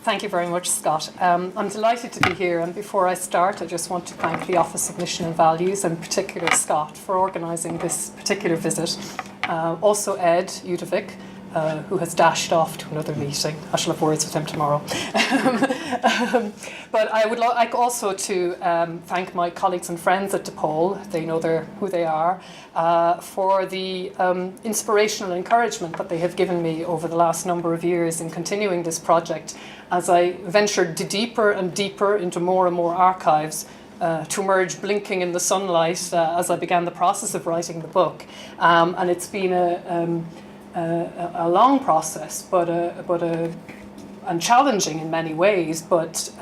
Thank you very much, Scott. I'm delighted to be here, and before I start, I just want to thank the Office of Mission and Values, and in particular Scott, for organising this particular visit. Also Ed Udovic, who has dashed off to another meeting. I shall have words with him tomorrow. But I would like also to thank my colleagues and friends at DePaul. They know who they are, for the inspirational encouragement that they have given me over the last number of years in continuing this project as I ventured deeper and deeper into more and more archives to emerge blinking in the sunlight as I began the process of writing the book. And it's been a long process, and challenging in many ways, but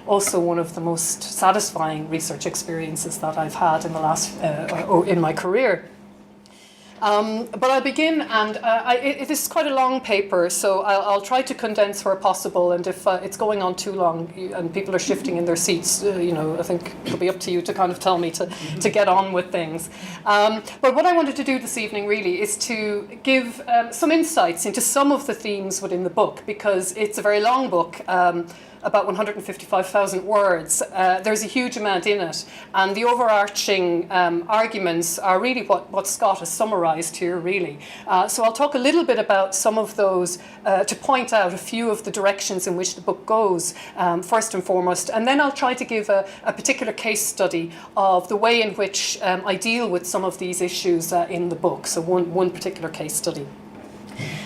also one of the most satisfying research experiences that I've had in the last in my career. But I'll begin, and it is quite a long paper, so I'll try to condense where possible, and if it's going on too long and people are shifting in their seats, I think it'll be up to you to kind of tell me to get on with things. But what I wanted to do this evening really is to give some insights into some of the themes within the book, because it's a very long book, about 155,000 words. There's a huge amount in it, and the overarching arguments are really what Scott has summarised here, really. So I'll talk a little bit about some of those to point out a few of the directions in which the book goes, first and foremost, and then I'll try to give a particular case study of the way in which I deal with some of these issues in the book, so one particular case study.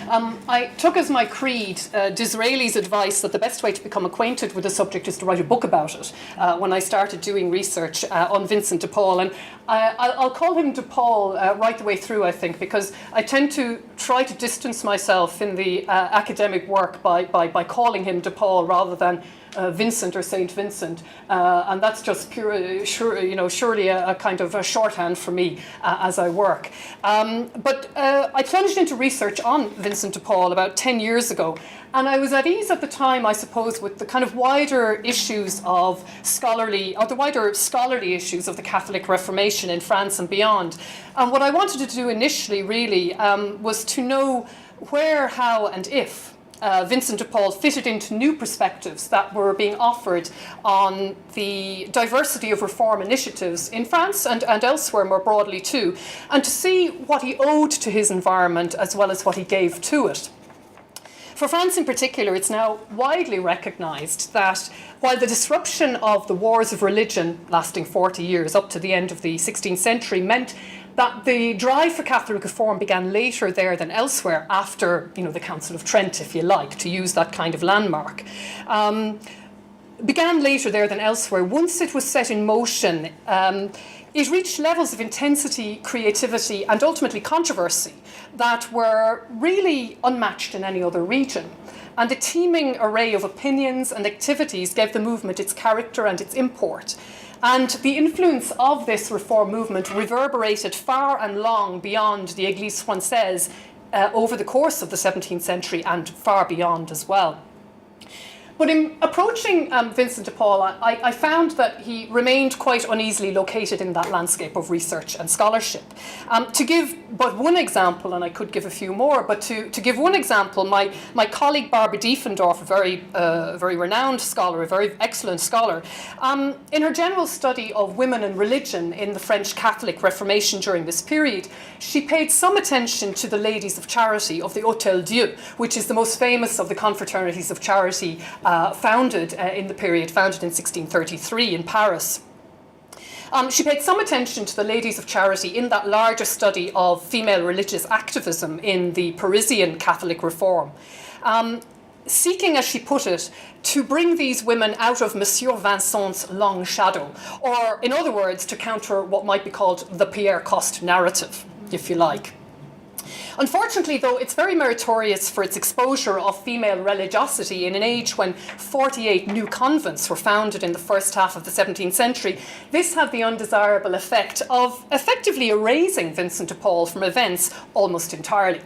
I took as my creed Disraeli's advice that the best way to become acquainted with a subject is to write a book about it when I started doing research on Vincent de Paul. And I'll call him de Paul right the way through, I think, because I tend to try to distance myself in the academic work by calling him de Paul rather than Vincent or Saint Vincent, and that's just surely a kind of a shorthand for me as I work. But I plunged into research on Vincent de Paul about 10 years ago, and I was at ease at the time, I suppose, with the kind of wider issues of the wider scholarly issues of the Catholic Reformation in France and beyond. And what I wanted to do initially, really, was to know where, how, and if Vincent de Paul fitted into new perspectives that were being offered on the diversity of reform initiatives in France and elsewhere more broadly too, and to see what he owed to his environment as well as what he gave to it. For France in particular, it's now widely recognised that while the disruption of the wars of religion lasting 40 years up to the end of the 16th century meant that the drive for Catholic reform began later there than elsewhere, after the Council of Trent, if you like, to use that kind of landmark. Began later there than elsewhere. Once it was set in motion, it reached levels of intensity, creativity, and ultimately controversy that were really unmatched in any other region. And a teeming array of opinions and activities gave the movement its character and its import. And the influence of this reform movement reverberated far and long beyond the Église française over the course of the 17th century and far beyond as well. But in approaching Vincent de Paul, I found that he remained quite uneasily located in that landscape of research and scholarship. To give but one example, and I could give a few more, but to give one example, my colleague Barbara Diefendorf, a very renowned scholar, a very excellent scholar, in her general study of women and religion in the French Catholic Reformation during this period, she paid some attention to the Ladies of Charity of the Hôtel Dieu, which is the most famous of the confraternities of charity founded in the period, founded in 1633 in Paris. She paid some attention to the Ladies of Charity in that larger study of female religious activism in the Parisian Catholic Reform, seeking, as she put it, to bring these women out of Monsieur Vincent's long shadow, or in other words, to counter what might be called the Pierre Coste narrative, if you like. Unfortunately, though, it's very meritorious for its exposure of female religiosity in an age when 48 new convents were founded in the first half of the 17th century. This had the undesirable effect of effectively erasing Vincent de Paul from events almost entirely.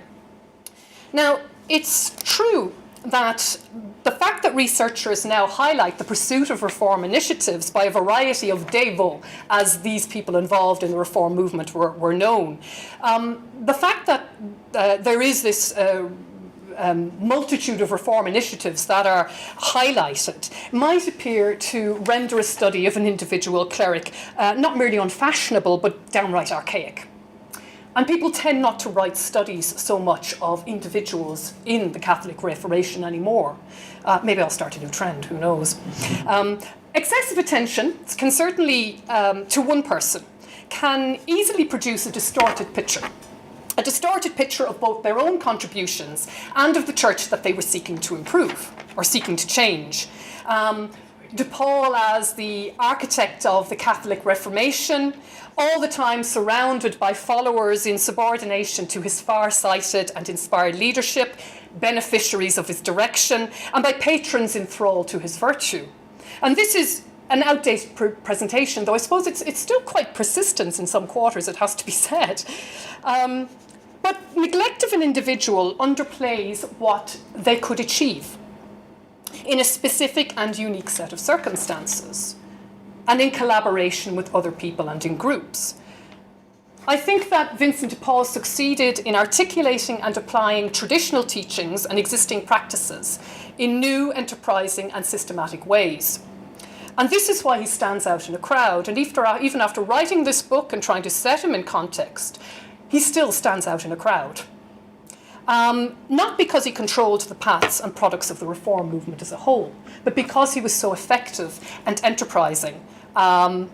Now, it's true that the fact that researchers now highlight the pursuit of reform initiatives by a variety of dévots, as these people involved in the reform movement were known, the fact that there is this multitude of reform initiatives that are highlighted might appear to render a study of an individual cleric not merely unfashionable, but downright archaic. And people tend not to write studies so much of individuals in the Catholic Reformation anymore. Maybe I'll start a new trend, who knows. Excessive attention can certainly, to one person, can easily produce a distorted picture. A distorted picture of both their own contributions and of the church that they were seeking to improve or seeking to change. DePaul, as the architect of the Catholic Reformation, all the time surrounded by followers in subordination to his far-sighted and inspired leadership, beneficiaries of his direction, and by patrons enthralled to his virtue. And this is an outdated presentation, though I suppose it's still quite persistent in some quarters, it has to be said. But neglect of an individual underplays what they could achieve in a specific and unique set of circumstances, and in collaboration with other people and in groups. I think that Vincent de Paul succeeded in articulating and applying traditional teachings and existing practices in new, enterprising and systematic ways. And this is why he stands out in a crowd. And even after writing this book and trying to set him in context, he still stands out in a crowd. Not because he controlled the paths and products of the reform movement as a whole, but because he was so effective and enterprising at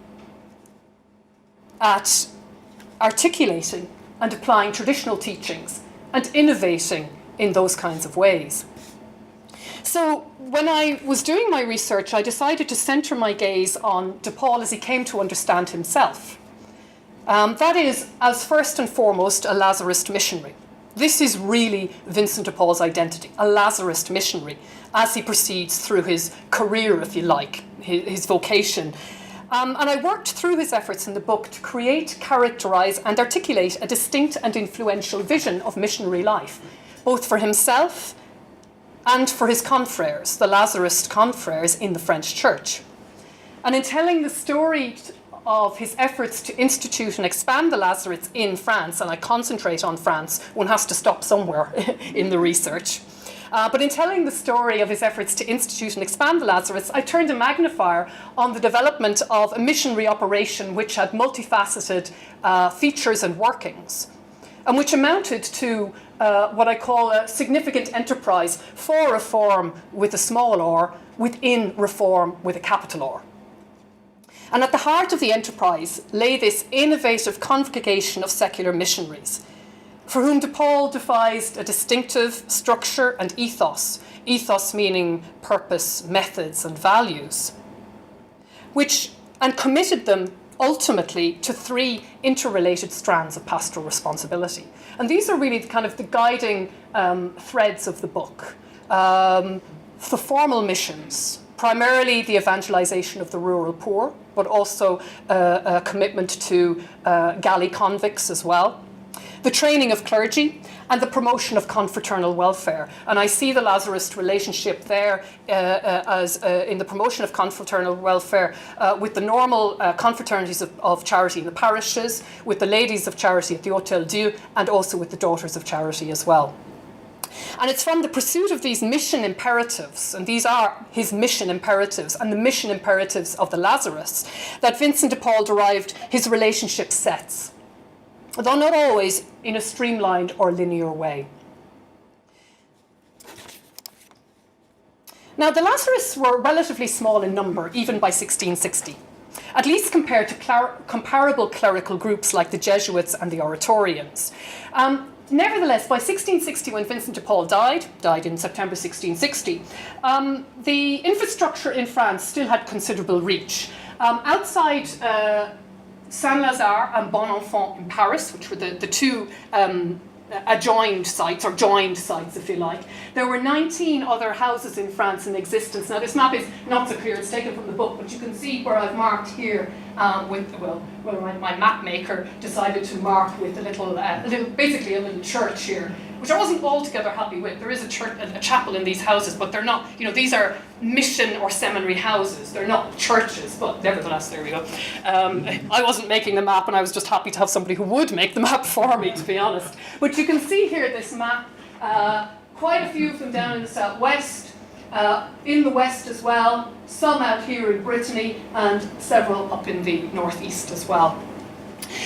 articulating and applying traditional teachings and innovating in those kinds of ways. So when I was doing my research, I decided to centre my gaze on de Paul as he came to understand himself. That is, as first and foremost, a Lazarist missionary. This is really Vincent de Paul's identity, a Lazarist missionary, as he proceeds through his career, if you like, his vocation. And I worked through his efforts in the book to create, characterize, and articulate a distinct and influential vision of missionary life, both for himself and for his confrères, the Lazarist confrères in the French church. And in telling the story of his efforts to institute and expand the Lazarists in France, and I concentrate on France, one has to stop somewhere in the research. But in telling the story of his efforts to institute and expand the Lazarists, I turned a magnifier on the development of a missionary operation which had multifaceted features and workings, and which amounted to what I call a significant enterprise for reform with a small r, within reform with a capital R. And at the heart of the enterprise lay this innovative congregation of secular missionaries, for whom de Paul devised a distinctive structure and ethos meaning purpose, methods, and values, and committed them ultimately to three interrelated strands of pastoral responsibility. And these are really kind of the guiding threads of the book. The formal missions, primarily the evangelization of the rural poor, but also a commitment to galley convicts as well. The training of clergy and the promotion of confraternal welfare. And I see the Lazarist relationship there as in the promotion of confraternal welfare with the normal confraternities of charity in the parishes, with the ladies of charity at the Hôtel Dieu, and also with the daughters of charity as well. And it's from the pursuit of these mission imperatives, and these are his mission imperatives and the mission imperatives of the Lazarists, that Vincent de Paul derived his relationship sets, though not always in a streamlined or linear way. Now, the Lazarists were relatively small in number, even by 1660, at least compared to comparable clerical groups like the Jesuits and the Oratorians. Nevertheless, by 1660, when Vincent de Paul died in September 1660, the infrastructure in France still had considerable reach. Outside Saint-Lazare and Bon-Enfant in Paris, which were the two adjoined sites, or joined sites if you like, there were 19 other houses in France in existence. Now this map is not so clear, it's taken from the book, but you can see where I've marked here my map maker decided to mark with basically a little church here, which I wasn't altogether happy with. There is a church, a chapel in these houses, but they're not, these are mission or seminary houses. They're not churches, but nevertheless, there we go. I wasn't making the map, and I was just happy to have somebody who would make the map for me, to be honest. But you can see here this map, quite a few of them down in the southwest, in the west as well, some out here in Brittany, and several up in the northeast as well.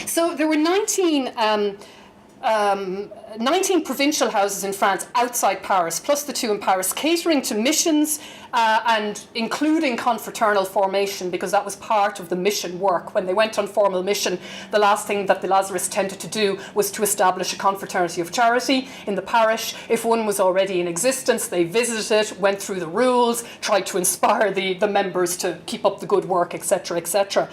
So there were 19 provincial houses in France outside Paris, plus the 2 in Paris, catering to missions and including confraternal formation, because that was part of the mission work. When they went on formal mission, the last thing that the Lazarists tended to do was to establish a confraternity of charity in the parish. If one was already in existence, they visited it, went through the rules, tried to inspire the members to keep up the good work, etc., etc.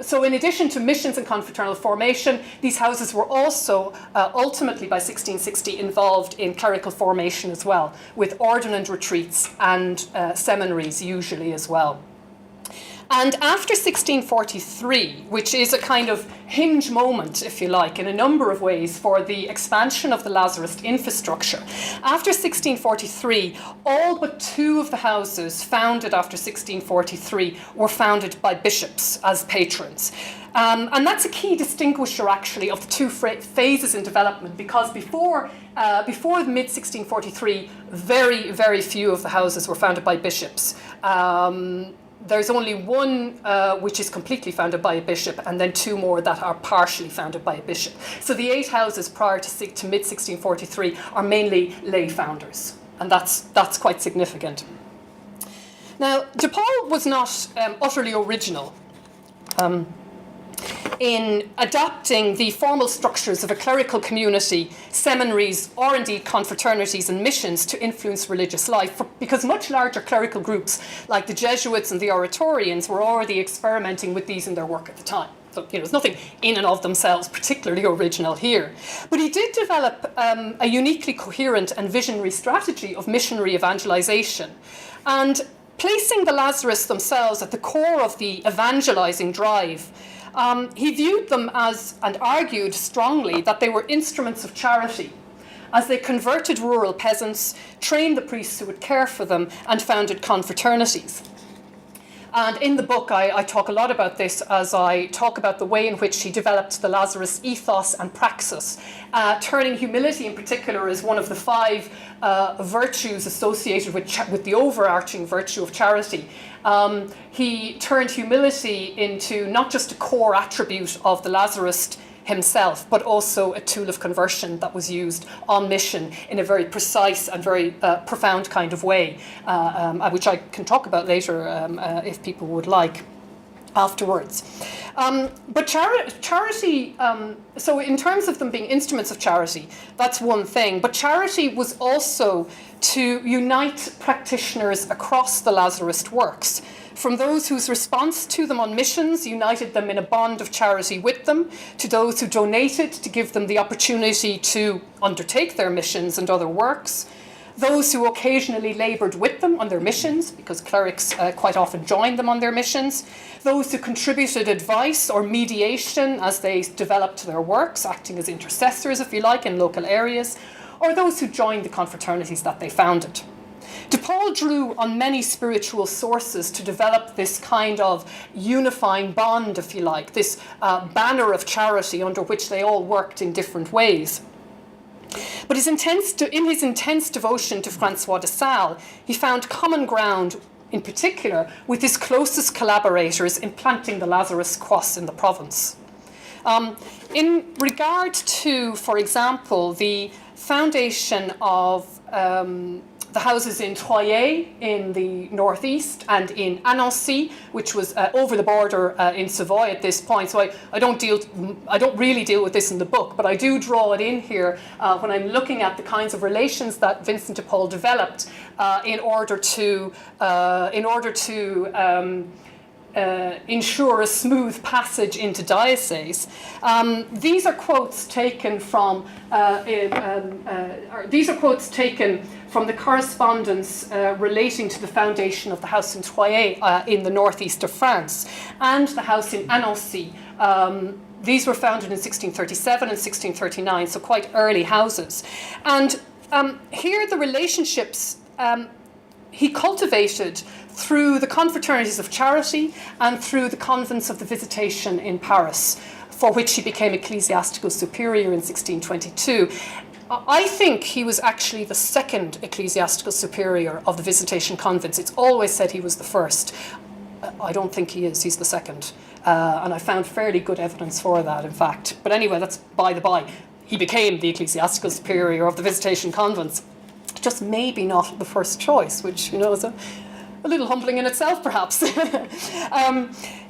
So in addition to missions and confraternal formation, these houses were also ultimately by 1660 involved in clerical formation as well, with ordinand retreats and seminaries usually as well. And after 1643, which is a kind of hinge moment, if you like, in a number of ways for the expansion of the Lazarist infrastructure, after 1643, all but 2 of the houses founded after 1643 were founded by bishops as patrons. And that's a key distinguisher, actually, of the 2 phases in development, because before the mid-1643, very, very few of the houses were founded by bishops. There's only one which is completely founded by a bishop, and then 2 more that are partially founded by a bishop. So the 8 houses prior to mid-1643 are mainly lay founders, and that's quite significant. Now, DePaul was not utterly original in adapting the formal structures of a clerical community, seminaries, or indeed confraternities and missions to influence religious life, because much larger clerical groups like the Jesuits and the Oratorians were already experimenting with these in their work at the time. So, there's nothing in and of themselves particularly original here. But he did develop a uniquely coherent and visionary strategy of missionary evangelization. And placing the Lazarists themselves at the core of the evangelizing drive, he viewed them as, and argued strongly, that they were instruments of charity, as they converted rural peasants, trained the priests who would care for them, and founded confraternities. And in the book, I talk a lot about this as I talk about the way in which he developed the Lazarist ethos and praxis, turning humility in particular as one of the 5 virtues associated with the overarching virtue of charity. He turned humility into not just a core attribute of the Lazarist himself, but also a tool of conversion that was used on mission in a very precise and very profound kind of way, which I can talk about later if people would like afterwards. But charity, so in terms of them being instruments of charity, that's one thing. But charity was also to unite practitioners across the Lazarist works, from those whose response to them on missions united them in a bond of charity with them, to those who donated to give them the opportunity to undertake their missions and other works, those who occasionally laboured with them on their missions, because clerics quite often joined them on their missions, those who contributed advice or mediation as they developed their works, acting as intercessors, if you like, in local areas, or those who joined the confraternities that they founded. DePaul drew on many spiritual sources to develop this kind of unifying bond, if you like, this banner of charity under which they all worked in different ways. But in his intense devotion to Francois de Sales, he found common ground, in particular, with his closest collaborators in planting the Lazarist cross in the province. In regard to, for example, the foundation of the houses in Troyes in the northeast and in Annecy, which was over the border in Savoy at this point. So I don't really deal with this in the book, but I do draw it in here when I'm looking at the kinds of relations that Vincent de Paul developed in order to ensure a smooth passage into diocese. These are quotes taken from the correspondence relating to the foundation of the house in Troyes in the northeast of France and the house in Annecy. These were founded in 1637 and 1639, so quite early houses. And here the relationships he cultivated through the confraternities of charity and through the convents of the Visitation in Paris, for which he became ecclesiastical superior in 1622. I think he was actually the second ecclesiastical superior of the Visitation convents. It's always said he was the first. I don't think he is. He's the second. And I found fairly good evidence for that, in fact. But anyway, that's by the by. He became the ecclesiastical superior of the Visitation convents. Just maybe not the first choice, which, is a little humbling in itself, perhaps.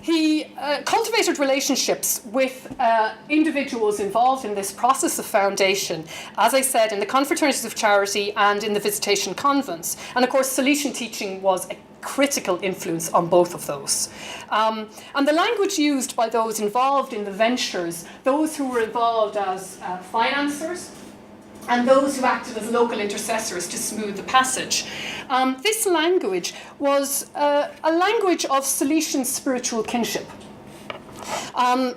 He cultivated relationships with individuals involved in this process of foundation, as I said, in the confraternities of charity and in the Visitation convents. And of course, Salesian teaching was a critical influence on both of those. And the language used by those involved in the ventures, those who were involved as financiers, and those who acted as local intercessors to smooth the passage. This language was a language of Salesian spiritual kinship,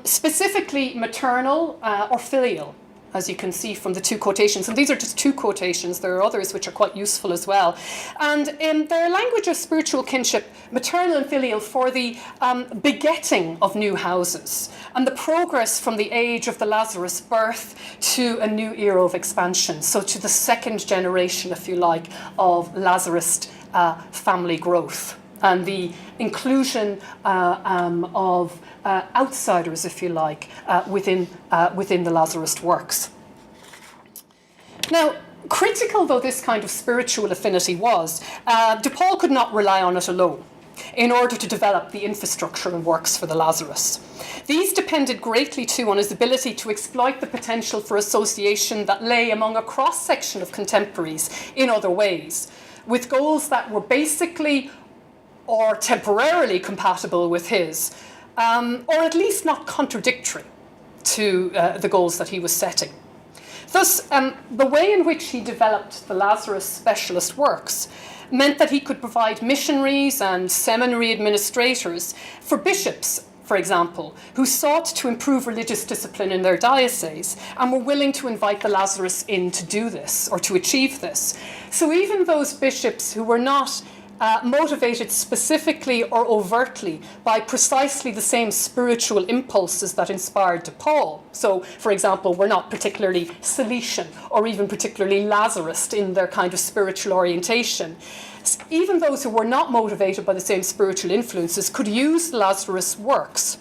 specifically maternal or filial, as you can see from the two quotations. And these are just two quotations. There are others which are quite useful as well. And they're a language of spiritual kinship, maternal and filial, for the begetting of new houses and the progress from the age of the Lazarist birth to a new era of expansion. So to the second generation, if you like, of Lazarist family growth and the inclusion of outsiders, if you like, within the Lazarist works. Now, critical though this kind of spiritual affinity was, DePaul could not rely on it alone in order to develop the infrastructure and works for the Lazarists. These depended greatly too on his ability to exploit the potential for association that lay among a cross-section of contemporaries in other ways, with goals that were basically or temporarily compatible with his, or at least not contradictory to the goals that he was setting. Thus, the way in which he developed the Lazarist specialist works meant that he could provide missionaries and seminary administrators for bishops, for example, who sought to improve religious discipline in their diocese and were willing to invite the Lazarists in to do this or to achieve this. So even those bishops who were not motivated specifically or overtly by precisely the same spiritual impulses that inspired DePaul. So, for example, were not particularly Salesian or even particularly Lazarist in their kind of spiritual orientation. Even those who were not motivated by the same spiritual influences could use Lazarus works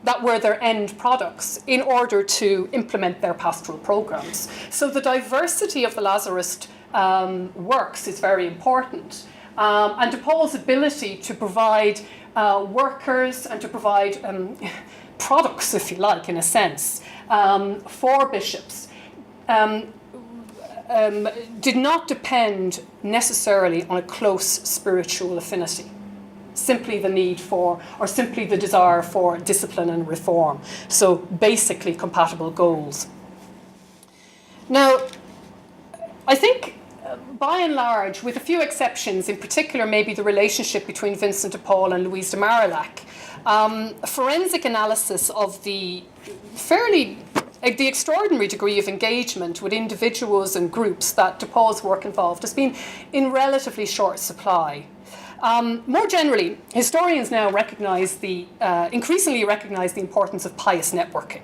that were their end products in order to implement their pastoral programs. So the diversity of the Lazarist works is very important. And DePaul's ability to provide workers and to provide products, if you like, in a sense, for bishops did not depend necessarily on a close spiritual affinity. Simply the need for, or simply the desire for discipline and reform. So basically compatible goals. Now, I think by and large, with a few exceptions, in particular maybe the relationship between Vincent de Paul and Louise de Marillac, forensic analysis of the extraordinary degree of engagement with individuals and groups that de Paul's work involved has been in relatively short supply. More generally, historians now increasingly recognise the importance of pious networking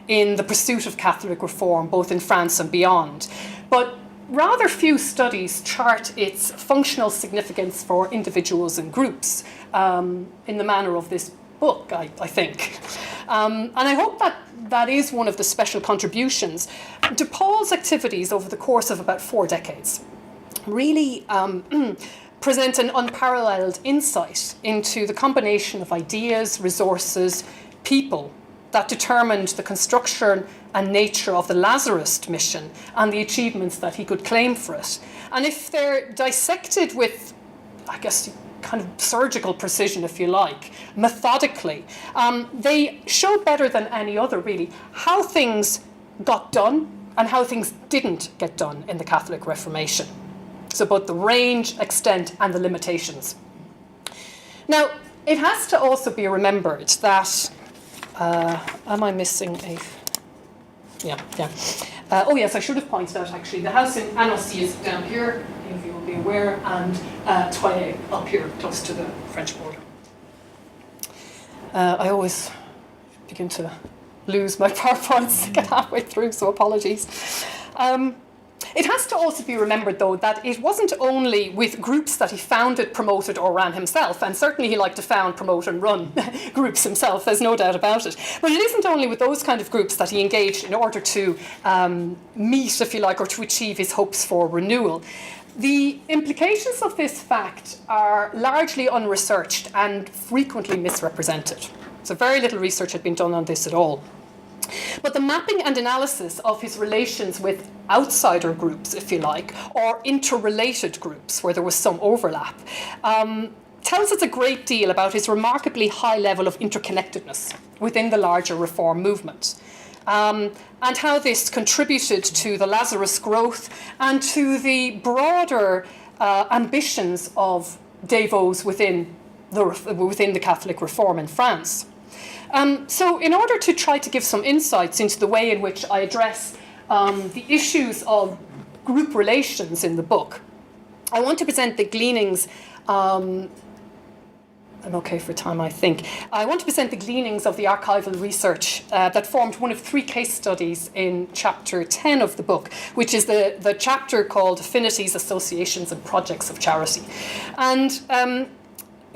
in the pursuit of Catholic reform, both in France and beyond. But rather few studies chart its functional significance for individuals and groups in the manner of this book, I think. And I hope that is one of the special contributions. De Paul's activities over the course of about 4 decades really present an unparalleled insight into the combination of ideas, resources, people that determined the construction and nature of the Lazarist mission and the achievements that he could claim for it. And if they're dissected with, I guess, kind of surgical precision, if you like, methodically, they show better than any other, really, how things got done and how things didn't get done in the Catholic Reformation. So both the range, extent, and the limitations. Now, it has to also be remembered that, am I missing a... Yeah. Oh yes, I should have pointed out actually, the house in Annecy is down here, if you will be aware, and Toyer up here, close to the French border. I always begin to lose my PowerPoints, get halfway through, so apologies. It has to also be remembered, though, that it wasn't only with groups that he founded, promoted, or ran himself, and certainly he liked to found, promote, and run groups himself, there's no doubt about it. But it isn't only with those kind of groups that he engaged in order to meet, if you like, or to achieve his hopes for renewal. The implications of this fact are largely unresearched and frequently misrepresented. So very little research had been done on this at all. But the mapping and analysis of his relations with outsider groups, if you like, or interrelated groups where there was some overlap, tells us a great deal about his remarkably high level of interconnectedness within the larger reform movement, and how this contributed to the Lazarist growth and to the broader ambitions of dévots within the Catholic reform in France. So in order to try to give some insights into the way in which I address the issues of group relations in the book, I want to present the gleanings, I'm okay for time, I think. I want to present the gleanings of the archival research that formed one of 3 case studies in chapter 10 of the book, which is the chapter called Affinities, Associations and Projects of Charity. And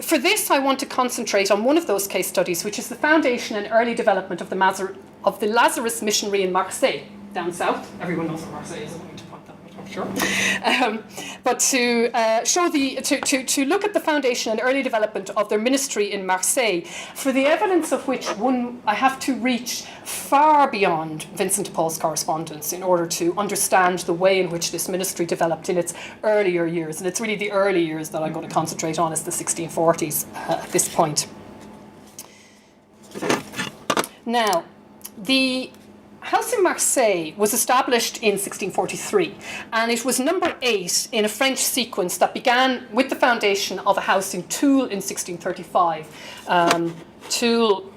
for this, I want to concentrate on one of those case studies, which is the foundation and early development of the Lazarist Missionary in Marseille, down south. Everyone knows where Marseille is. I don't need to point that out, I'm sure. But to show to look at the foundation and early development of their ministry in Marseille, for the evidence of which I have to reach far beyond Vincent de Paul's correspondence in order to understand the way in which this ministry developed in its earlier years. And it's really the early years that I'm going to concentrate on, as the 1640s at this point. Now, the house in Marseille was established in 1643, and it was number 8 in a French sequence that began with the foundation of a house in Toul in 1635. Toul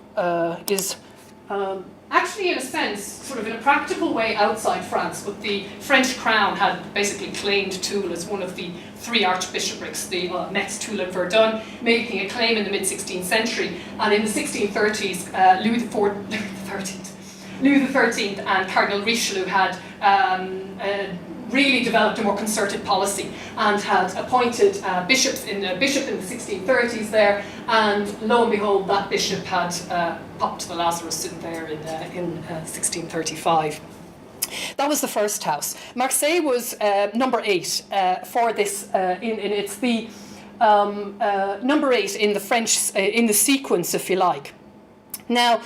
is actually, in a sense, sort of in a practical way outside France, but the French crown had basically claimed Toul as one of the 3 archbishoprics, the Metz, Toul and Verdun, making a claim in the mid-16th century. And in the 1630s, Louis XIII and Cardinal Richelieu had really developed a more concerted policy and had appointed a bishop in the 1630s there, and lo and behold, that bishop had popped the Lazarists in there in 1635. That was the first house. Marseille was number 8 for this. It's the number 8 in the French in the sequence, if you like. Now,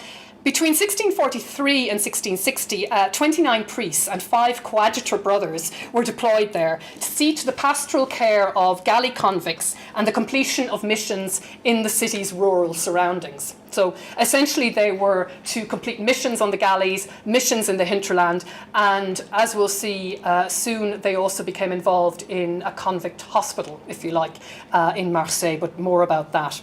between 1643 and 1660, 29 priests and 5 coadjutor brothers were deployed there to see to the pastoral care of galley convicts and the completion of missions in the city's rural surroundings. So essentially they were to complete missions on the galleys, missions in the hinterland, and as we'll see soon, they also became involved in a convict hospital, if you like, in Marseille, but more about that.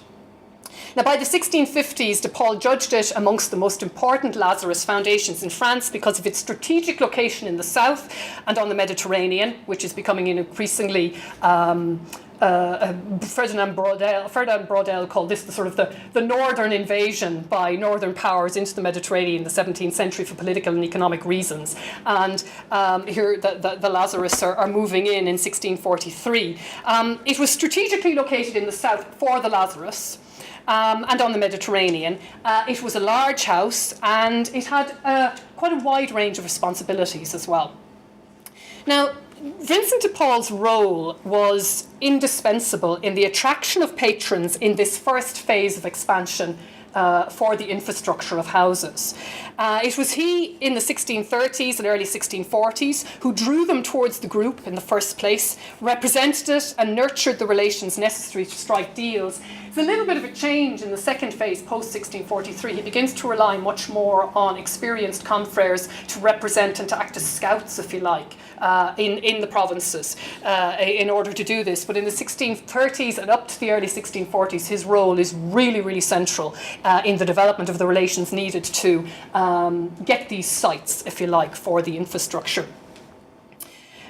Now, by the 1650s, DePaul judged it amongst the most important Lazarist foundations in France because of its strategic location in the south and on the Mediterranean, which is becoming an increasingly Ferdinand Braudel called this the sort of the northern invasion by northern powers into the Mediterranean in the 17th century for political and economic reasons. And here the Lazarists are moving in 1643. It was strategically located in the south for the Lazarists. And on the Mediterranean. It was a large house, and it had quite a wide range of responsibilities as well. Now, Vincent de Paul's role was indispensable in the attraction of patrons in this first phase of expansion for the infrastructure of houses. It was he in the 1630s and early 1640s who drew them towards the group in the first place, represented it and nurtured the relations necessary to strike deals. It's a little bit of a change in the second phase post-1643. He begins to rely much more on experienced confreres to represent and to act as scouts, if you like, in the provinces in order to do this. But in the 1630s and up to the early 1640s, his role is really, really central in the development of the relations needed to get these sites, if you like, for the infrastructure.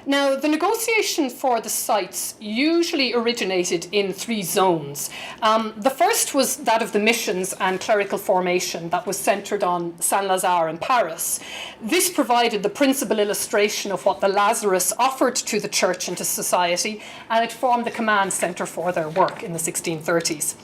Now, the negotiation for the sites usually originated in 3 zones. The first was that of the missions and clerical formation that was centred on Saint-Lazare in Paris. This provided the principal illustration of what the Lazarists offered to the church and to society, and it formed the command centre for their work in the 1630s.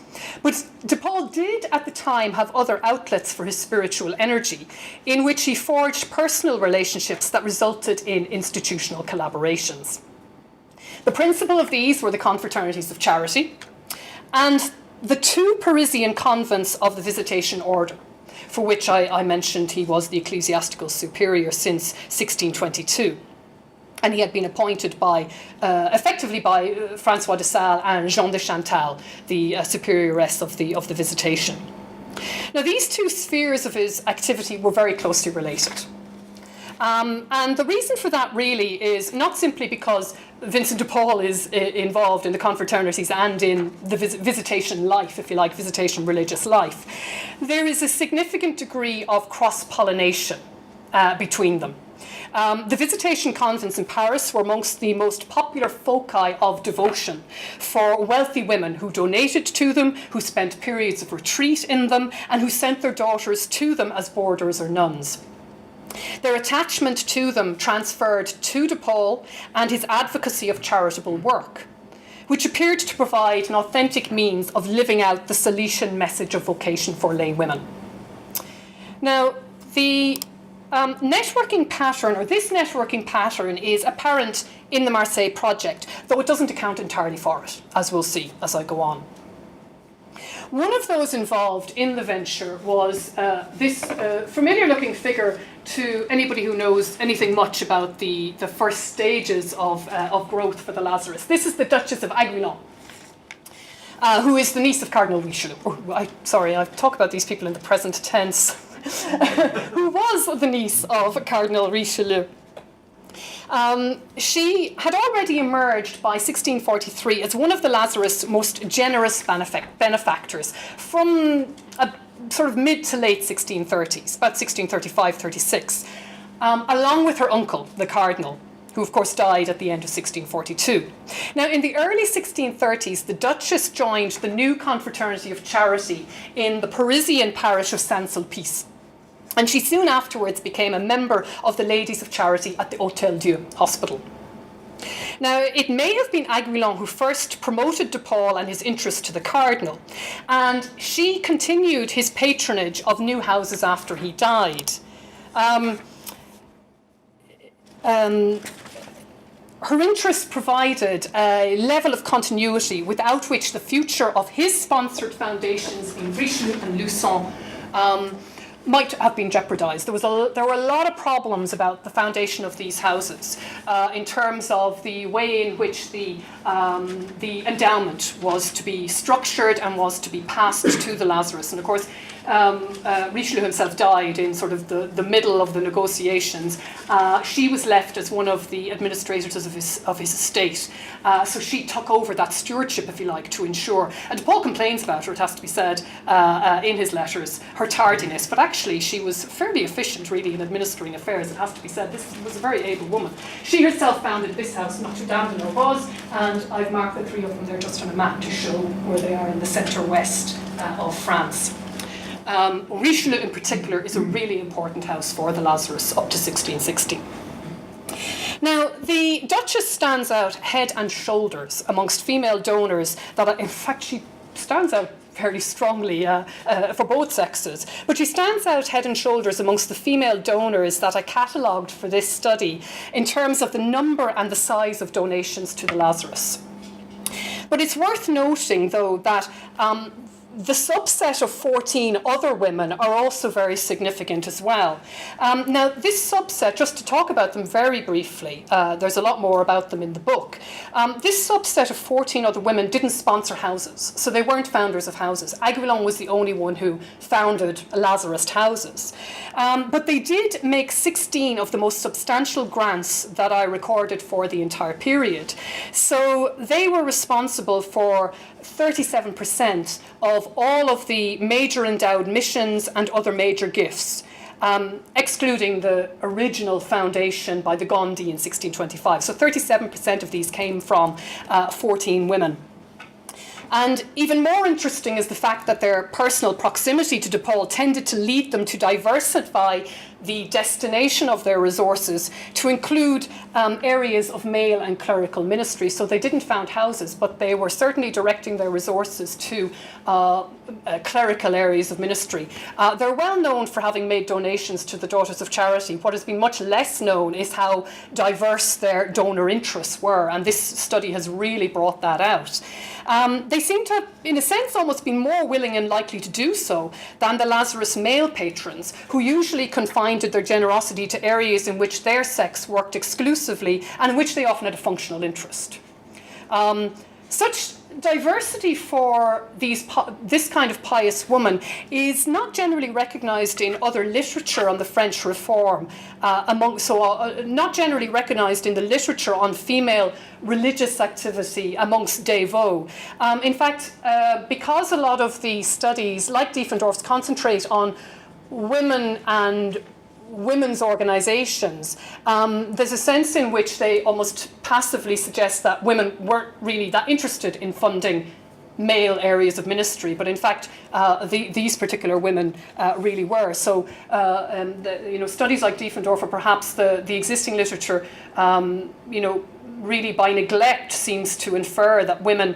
But DePaul did at the time have other outlets for his spiritual energy, in which he forged personal relationships that resulted in institutional collaborations. The principal of these were the confraternities of charity and the 2 Parisian convents of the Visitation Order, for which I mentioned he was the ecclesiastical superior since 1622. And he had been appointed effectively by François de Sales and Jean de Chantal, the superioress of the Visitation. Now, these 2 spheres of his activity were very closely related. And the reason for that really is not simply because Vincent de Paul is involved in the confraternities and in the visitation life, if you like, visitation religious life. There is a significant degree of cross-pollination between them. The Visitation convents in Paris were amongst the most popular foci of devotion for wealthy women who donated to them, who spent periods of retreat in them, and who sent their daughters to them as boarders or nuns. Their attachment to them transferred to de Paul and his advocacy of charitable work, which appeared to provide an authentic means of living out the Salesian message of vocation for lay women. Now, the networking pattern, or this networking pattern, is apparent in the Marseille project, though it doesn't account entirely for it, as we'll see as I go on. One of those involved in the venture was this familiar-looking figure to anybody who knows anything much about the first stages of growth for the Lazarists. This is the Duchess of Aiguillon, who is the niece of Cardinal Richelieu. I talk about these people in the present tense. Who was the niece of Cardinal Richelieu. She had already emerged by 1643 as one of the Lazarists' most generous benefactors from a sort of mid to late 1630s, about 1635-36, along with her uncle, the Cardinal, who of course died at the end of 1642. Now, in the early 1630s, the Duchess joined the new confraternity of charity in the Parisian parish of Saint-Sulpice. And she soon afterwards became a member of the Ladies of Charity at the Hôtel Dieu Hospital. Now, it may have been Aiguillon who first promoted de Paul and his interest to the Cardinal, and she continued his patronage of new houses after he died. Her interest provided a level of continuity without which the future of his sponsored foundations in Richelieu and Luçon might have been jeopardised. There were a lot of problems about the foundation of these houses in terms of the way in which the endowment was to be structured and was to be passed to the Lazarists. And of course, Richelieu himself died in sort of the middle of the negotiations. She was left as one of the administrators of his estate. So she took over that stewardship, if you like, to ensure. And Paul complains about her, it has to be said, in his letters, her tardiness. But actually, she was fairly efficient, really, in administering affairs, it has to be said. This was a very able woman. She herself founded this house, Notre Dame de Norvos, and I've marked the 3 of them there just on a map to show where they are in the centre-west of France. Richelieu in particular is a really important house for the Lazarists up to 1660. Now, the Duchess stands out head and shoulders amongst female donors in fact, she stands out fairly strongly for both sexes, but she stands out head and shoulders amongst the female donors that I catalogued for this study in terms of the number and the size of donations to the Lazarists. But it's worth noting, though, that the subset of 14 other women are also very significant as well. Now, this subset, just to talk about them very briefly, there's a lot more about them in the book. This subset of 14 other women didn't sponsor houses, so they weren't founders of houses. Aiguillon was the only one who founded Lazarist houses. But they did make 16 of the most substantial grants that I recorded for the entire period. So they were responsible for 37% of all of the major endowed missions and other major gifts. excluding the original foundation by the Gondi in 1625. So 37% of these came from 14 women. And even more interesting is the fact that their personal proximity to DePaul tended to lead them to diversify the destination of their resources to include areas of male and clerical ministry. So they didn't found houses, but they were certainly directing their resources to clerical areas of ministry. They're well known for having made donations to the Daughters of Charity. What has been much less known is how diverse their donor interests were, and this study has really brought that out. They seem to have, in a sense, almost been more willing and likely to do so than the Lazarist male patrons, who usually confined their generosity to areas in which their sex worked exclusively and in which they often had a functional interest. Such diversity for this kind of pious woman is not generally recognised in other literature on the French Reform, not generally recognised in the literature on female religious activity amongst dévots. In fact, because a lot of the studies, like Diefendorf's, concentrate on women and women's organisations, there's a sense in which they almost passively suggest that women weren't really that interested in funding male areas of ministry, but in fact these particular women really were. So studies like Diefendorf, or perhaps the existing literature, really by neglect seems to infer that women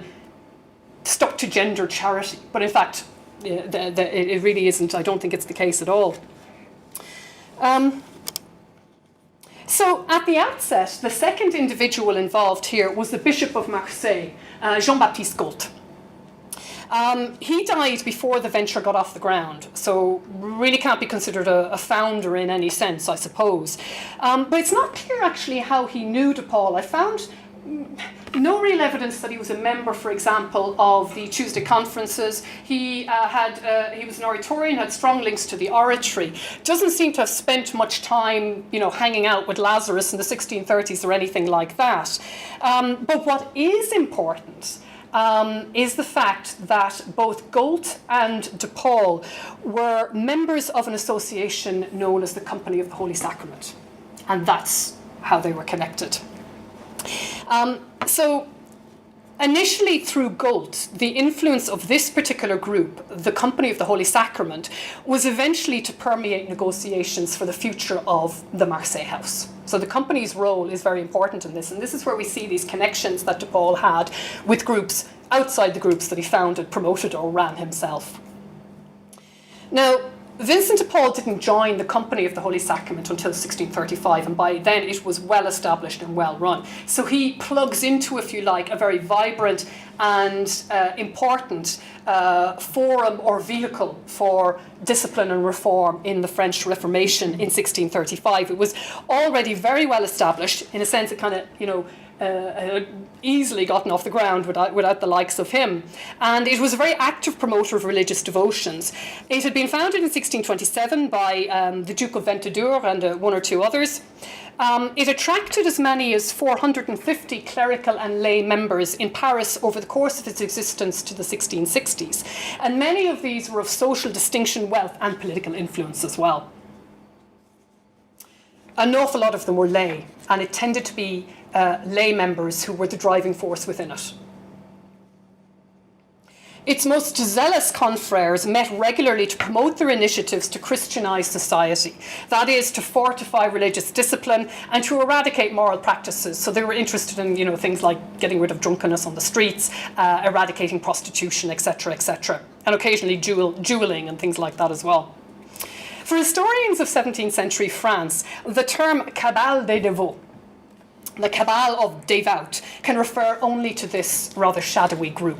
stuck to gender charity, but in fact it really isn't. I don't think it's the case at all. So at the outset, the second individual involved here was the Bishop of Marseille, Jean-Baptiste Gault. He died before the venture got off the ground, so really can't be considered a founder in any sense, I suppose. But it's not clear actually how he knew DePaul. I found no real evidence that he was a member, for example, of the Tuesday conferences. He was an Oratorian, had strong links to the oratory. Doesn't seem to have spent much time, hanging out with Lazarus in the 1630s or anything like that. But what is important is the fact that both Gault and DePaul were members of an association known as the Company of the Holy Sacrament, and that's how they were connected. So initially through Gault, the influence of this particular group, the Company of the Holy Sacrament, was eventually to permeate negotiations for the future of the Marseille house. So the company's role is very important in this, and this is where we see these connections that DePaul had with groups outside the groups that he founded, promoted, or ran himself. Now, Vincent de Paul didn't join the Company of the Holy Sacrament until 1635, and by then it was well established and well run. So he plugs into, if you like, a very vibrant and important forum or vehicle for discipline and reform in the French Reformation in 1635. It was already very well established. In a sense, it kind of, easily gotten off the ground without the likes of him. And it was a very active promoter of religious devotions. It had been founded in 1627 by the Duke of Ventadour and one or two others. It attracted as many as 450 clerical and lay members in Paris over the course of its existence to the 1660s. And many of these were of social distinction, wealth, and political influence as well. An awful lot of them were lay, and it tended to be lay members who were the driving force within it. Its most zealous confreres met regularly to promote their initiatives to Christianize society, that is, to fortify religious discipline and to eradicate moral practices. So they were interested in, things like getting rid of drunkenness on the streets, eradicating prostitution, etc., and occasionally dueling and things like that as well. For historians of 17th century France, the term cabale des dévots, the cabal of devout, can refer only to this rather shadowy group.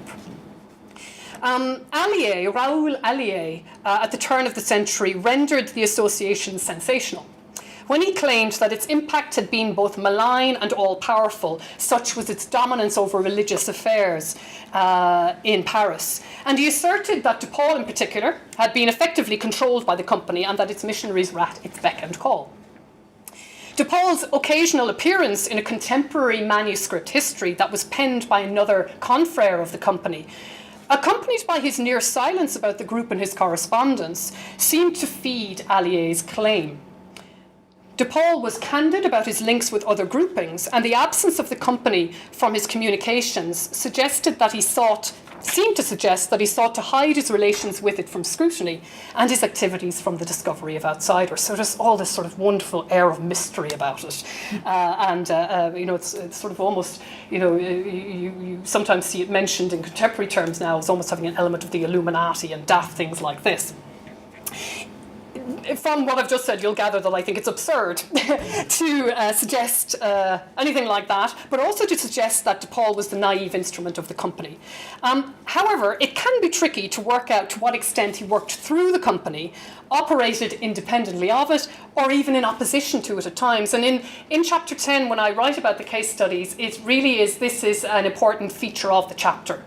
Raoul Allier, at the turn of the century, rendered the association sensational when he claimed that its impact had been both malign and all-powerful. Such was its dominance over religious affairs in Paris. And he asserted that DePaul in particular had been effectively controlled by the company and that its missionaries were at its beck and call. DePaul's occasional appearance in a contemporary manuscript history that was penned by another confrere of the company accompanied by his near silence about the group in his correspondence, seemed to feed Allier's claim. De Paul was candid about his links with other groupings, and the absence of the company from his communications seemed to suggest that he sought to hide his relations with it from scrutiny and his activities from the discovery of outsiders. So there's all this sort of wonderful air of mystery about it. It's sort of almost, you sometimes see it mentioned in contemporary terms now as almost having an element of the Illuminati and daft things like this. From what I've just said, you'll gather that I think it's absurd to suggest anything like that, but also to suggest that De Paul was the naive instrument of the company. However, it can be tricky to work out to what extent he worked through the company, operated independently of it, or even in opposition to it at times. And in chapter 10, when I write about the case studies, this is an important feature of the chapter.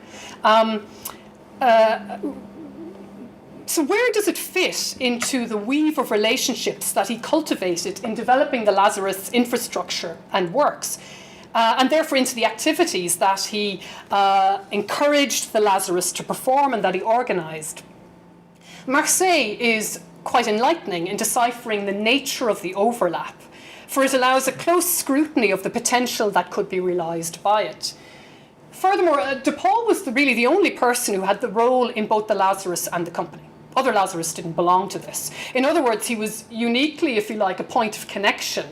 So where does it fit into the weave of relationships that he cultivated in developing the Lazarist infrastructure and works, and therefore into the activities that he encouraged the Lazarists to perform and that he organised? Marseille is quite enlightening in deciphering the nature of the overlap, for it allows a close scrutiny of the potential that could be realised by it. Furthermore, De Paul was really the only person who had the role in both the Lazarists and the company. Other Lazarists didn't belong to this. In other words, he was uniquely, if you like, a point of connection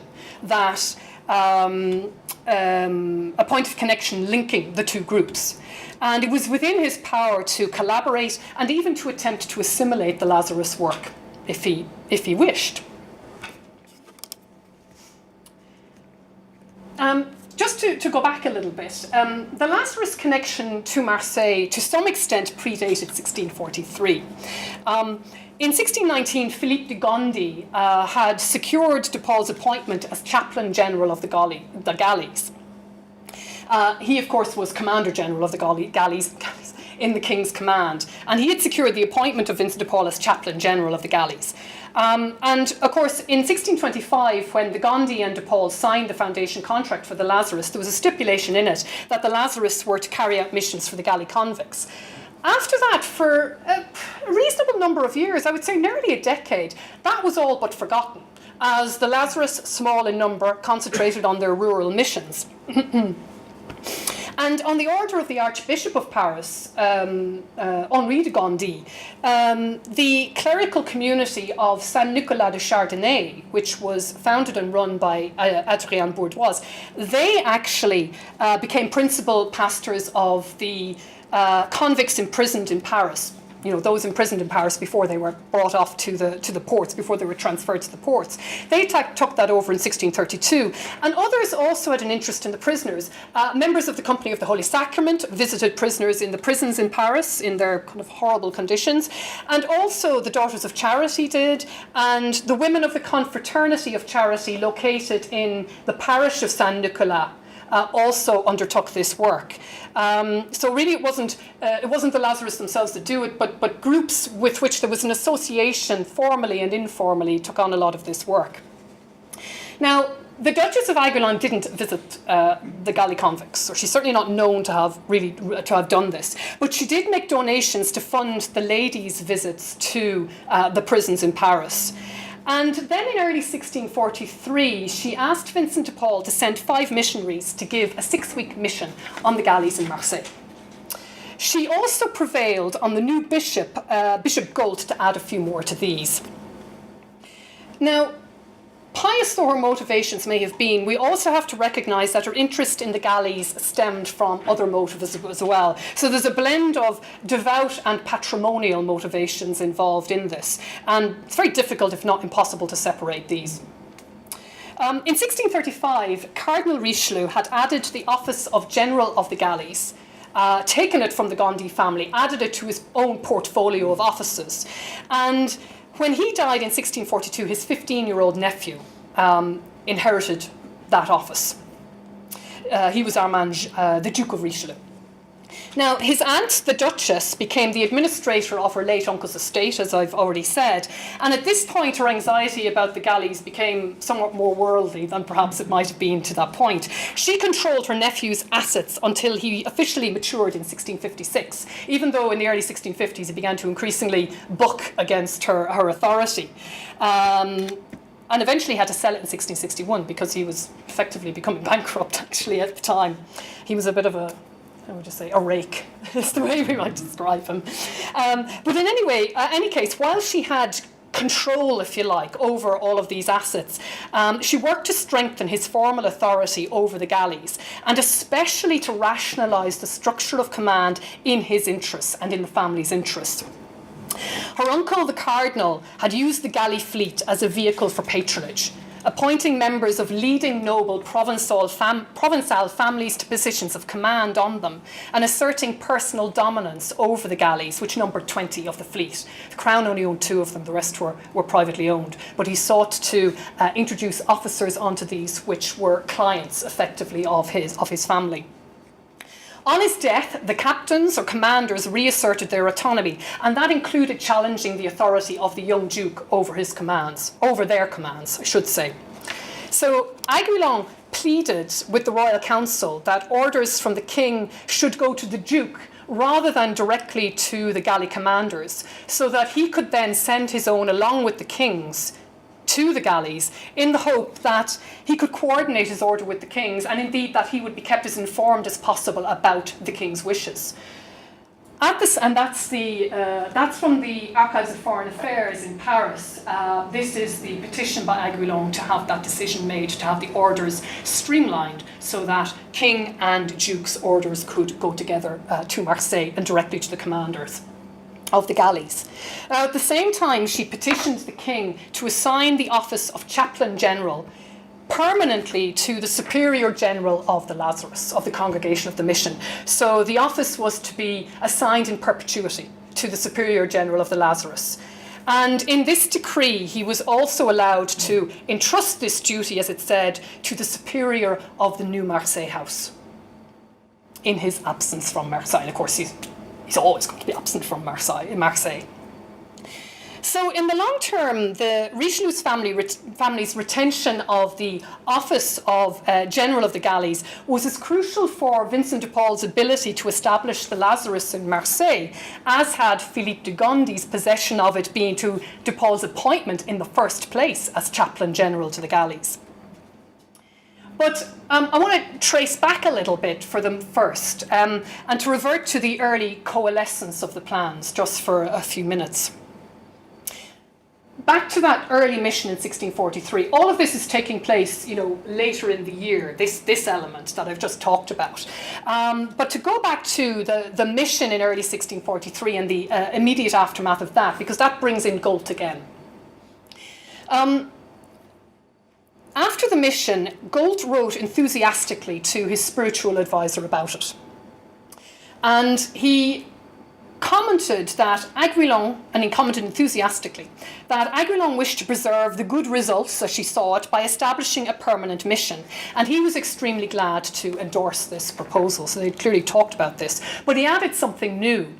linking the two groups. And it was within his power to collaborate and even to attempt to assimilate the Lazarist work if he wished. Just to go back a little bit, the Lazarist connection to Marseille to some extent predated 1643. In 1619, Philippe de Gondi had secured De Paul's appointment as chaplain general of the galleys. He, of course, was commander general of the galleys in the king's command, and he had secured the appointment of Vincent de Paul as chaplain general of the galleys. And of course, in 1625, when the Gondi and De Paul signed the foundation contract for the Lazarists, there was a stipulation in it that the Lazarists were to carry out missions for the galley convicts. After that, for a reasonable number of years, I would say nearly a decade, that was all but forgotten, as the Lazarists, small in number, concentrated on their rural missions. And on the order of the Archbishop of Paris, Henri de Gondi, the clerical community of Saint-Nicolas de Chardonnay, which was founded and run by Adrien Bourdoise, they actually became principal pastors of the convicts imprisoned in Paris. Those imprisoned in Paris before they were brought off to the ports, before they were transferred to the ports. They took that over in 1632. And others also had an interest in the prisoners. Members of the Company of the Holy Sacrament visited prisoners in the prisons in Paris in their kind of horrible conditions. And also the Daughters of Charity did, and the women of the Confraternity of Charity located in the parish of Saint-Nicolas also undertook this work. So really it wasn't the Lazarists themselves that do it, but groups with which there was an association formally and informally took on a lot of this work. Now, the Duchess of Aiguillon didn't visit the galley convicts, or she's certainly not known to have done this, but she did make donations to fund the ladies' visits to the prisons in Paris. And then in early 1643, she asked Vincent de Paul to send 5 missionaries to give a 6-week mission on the galleys in Marseille. She also prevailed on the new bishop, Bishop Gault, to add a few more to these. Now, pious though her motivations may have been, we also have to recognise that her interest in the galleys stemmed from other motives as well. So there's a blend of devout and patrimonial motivations involved in this. And it's very difficult, if not impossible, to separate these. In 1635, Cardinal Richelieu had added the office of General of the Galleys, taken it from the Gondi family, added it to his own portfolio of offices. And when he died in 1642, his 15-year-old nephew inherited that office. He was Armand, the Duke of Richelieu. Now, his aunt, the Duchess, became the administrator of her late uncle's estate, as I've already said, and at this point her anxiety about the galleys became somewhat more worldly than perhaps it might have been to that point. She controlled her nephew's assets until he officially matured in 1656, even though in the early 1650s he began to increasingly buck against her authority. And eventually had to sell it in 1661 because he was effectively becoming bankrupt, actually, at the time. He was a bit of a rake, is the way we might describe him. But in any case, while she had control, if you like, over all of these assets, she worked to strengthen his formal authority over the galleys, and especially to rationalise the structure of command in his interests and in the family's interests. Her uncle, the Cardinal, had used the galley fleet as a vehicle for patronage, appointing members of leading noble Provençal families to positions of command on them, and asserting personal dominance over the galleys, which numbered 20 of the fleet. The Crown only owned 2 of them, the rest were privately owned. But he sought to introduce officers onto these, which were clients, effectively, of his family. On his death, the captains or commanders reasserted their autonomy, and that included challenging the authority of the young duke over their commands, I should say. So Aiguillon pleaded with the royal council that orders from the king should go to the duke rather than directly to the galley commanders, so that he could then send his own along with the king's to the galleys, in the hope that he could coordinate his order with the king's, and indeed that he would be kept as informed as possible about the king's wishes. That's from the Archives of Foreign Affairs in Paris. This is the petition by Aiguillon to have that decision made, to have the orders streamlined so that king and duke's orders could go together to Marseille and directly to the commanders of the galleys. At the same time, she petitioned the king to assign the office of chaplain general permanently to the superior general of the Lazarists, of the Congregation of the Mission. So the office was to be assigned in perpetuity to the superior general of the Lazarists. And in this decree, he was also allowed to entrust this duty, as it said, to the superior of the new Marseille house in his absence from Marseille. And of course, he's always going to be absent from Marseille. So in the long term, the Richelieu's family's retention of the office of General of the Galleys was as crucial for Vincent de Paul's ability to establish the Lazarists in Marseille as had Philippe de Gondy's possession of it being to de Paul's appointment in the first place as Chaplain General to the Galleys. But I want to trace back a little bit for them first and to revert to the early coalescence of the plans just for a few minutes. Back to that early mission in 1643, all of this is taking place, later in the year, this element that I've just talked about. But to go back to the mission in early 1643 and the immediate aftermath of that, because that brings in Gult again. After the mission, Gult wrote enthusiastically to his spiritual advisor about it. And he commented that Aiguillon, and he commented enthusiastically, that Aiguillon wished to preserve the good results, as she saw it, by establishing a permanent mission. And he was extremely glad to endorse this proposal. So they clearly talked about this. But he added something new.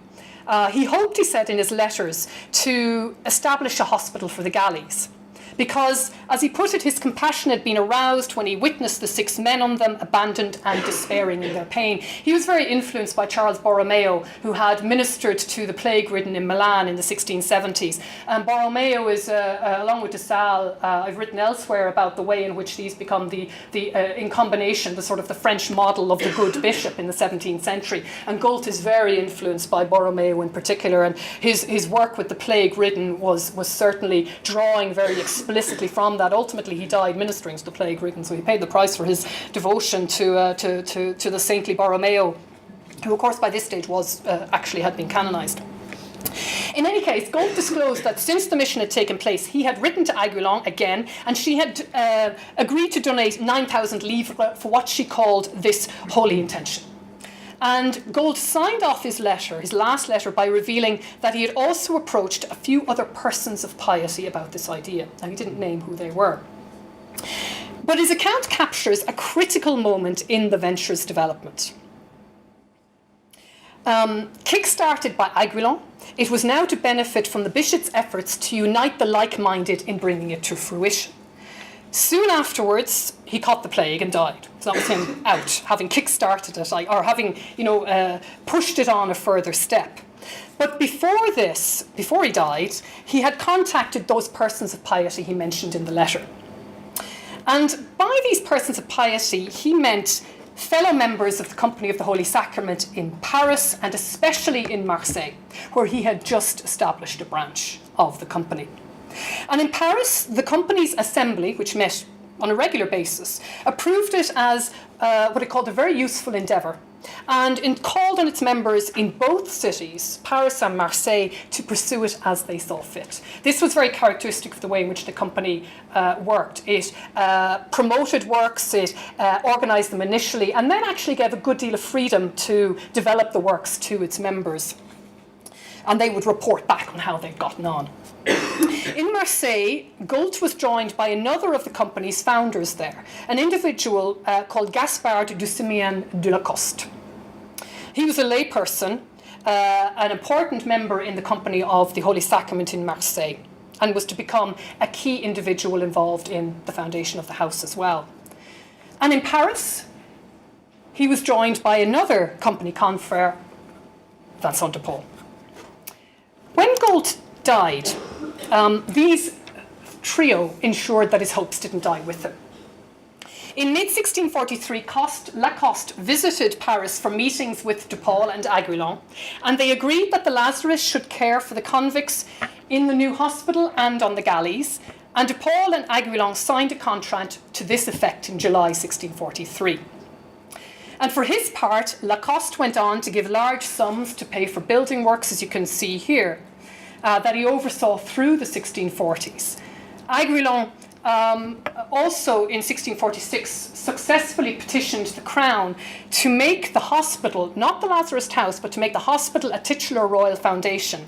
He hoped, he said in his letters, to establish a hospital for the galleys. Because, as he put it, his compassion had been aroused when he witnessed the 6 men on them abandoned and despairing in their pain. He was very influenced by Charles Borromeo, who had ministered to the plague-ridden in Milan in the 1670s. And Borromeo is, along with de Sales, I've written elsewhere about the way in which these become in combination, the sort of the French model of the good bishop in the 17th century. And Gult is very influenced by Borromeo in particular, and his work with the plague-ridden was certainly drawing very explicitly from that. Ultimately, he died ministering to the plague-ridden, so he paid the price for his devotion to the saintly Borromeo, who, of course, by this stage actually had been canonized. In any case, Gult disclosed that since the mission had taken place, he had written to Aiguillon again, and she had agreed to donate 9,000 livres for what she called this holy intention. And Gult signed off his last letter, by revealing that he had also approached a few other persons of piety about this idea. And he didn't name who they were. But his account captures a critical moment in the venture's development. Kick-started by Aiguillon, it was now to benefit from the bishop's efforts to unite the like-minded in bringing it to fruition. Soon afterwards, he caught the plague and died. So that was him out, having kick-started it, or having, pushed it on a further step. But before this, before he died, he had contacted those persons of piety he mentioned in the letter. And by these persons of piety, he meant fellow members of the Company of the Holy Sacrament in Paris and especially in Marseille, where he had just established a branch of the company. And in Paris, the company's assembly, which met on a regular basis, approved it as what it called a very useful endeavour, and called on its members in both cities, Paris and Marseille, to pursue it as they saw fit. This was very characteristic of the way in which the company worked. It promoted works, it organised them initially, and then actually gave a good deal of freedom to develop the works to its members. And they would report back on how they'd gotten on. In Marseille, Gult was joined by another of the company's founders there, an individual called Gaspard de Simeon de Lacoste. He was a layperson, an important member in the Company of the Holy Sacrament in Marseille, and was to become a key individual involved in the foundation of the house as well. And in Paris, he was joined by another company confrère, Vincent de Paul. When Gult died, these trio ensured that his hopes didn't die with him. In mid-1643, Lacoste visited Paris for meetings with DePaul and Aiguillon, and they agreed that the Lazarists should care for the convicts in the new hospital and on the galleys, and DePaul and Aiguillon signed a contract to this effect in July 1643. And for his part, Lacoste went on to give large sums to pay for building works, as you can see here, that he oversaw through the 1640s. Aiguillon also in 1646 successfully petitioned the Crown to make the hospital, not the Lazarist house, but to make the hospital a titular royal foundation.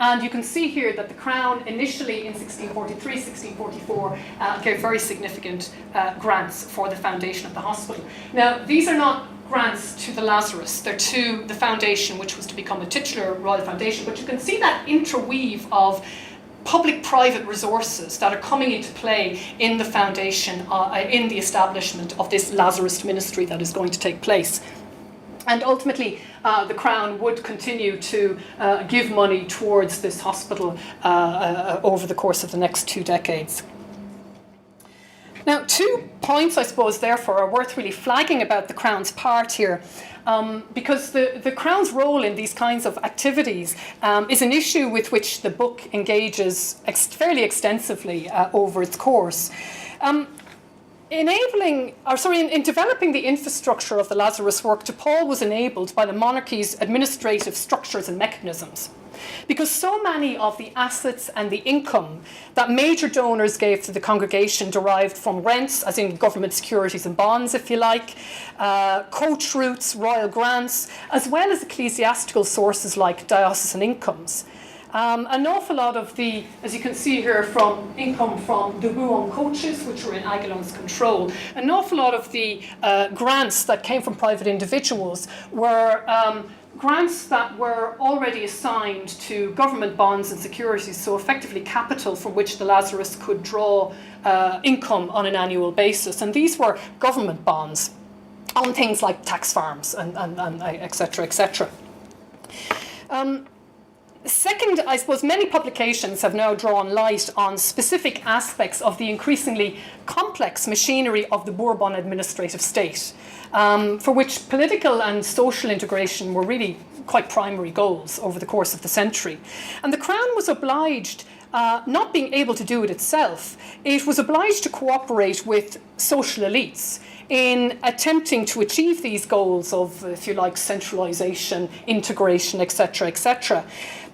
And you can see here that the Crown initially in 1643, 1644 gave very significant grants for the foundation of the hospital. Now, these are not grants to the Lazarists, they're to the foundation, which was to become a titular royal foundation, but you can see that interweave of public-private resources that are coming into play in the foundation, in the establishment of this Lazarist ministry that is going to take place. And ultimately, the Crown would continue to give money towards this hospital over the course of the next 2 decades. Now, 2 points, I suppose, therefore, are worth really flagging about the Crown's part here, because the Crown's role in these kinds of activities is an issue with which the book engages fairly extensively over its course. In developing the infrastructure of the Lazarus work, DePaul was enabled by the monarchy's administrative structures and mechanisms, because so many of the assets and the income that major donors gave to the congregation derived from rents, as in government securities and bonds, if you like, coach routes, royal grants, as well as ecclesiastical sources like diocesan incomes. An awful lot of the, as you can see here, from income from dévot on coaches, which were in Aiguillon's control, an awful lot of the grants that came from private individuals were grants that were already assigned to government bonds and securities, so effectively capital from which the Lazarists could draw income on an annual basis. And these were government bonds on things like tax farms and et cetera, et cetera. Second, I suppose many publications have now drawn light on specific aspects of the increasingly complex machinery of the Bourbon administrative state, for which political and social integration were really quite primary goals over the course of the century. And the Crown was obliged, not being able to do it itself, it was obliged to cooperate with social elites in attempting to achieve these goals of, if you like, centralisation, integration, etc., etc.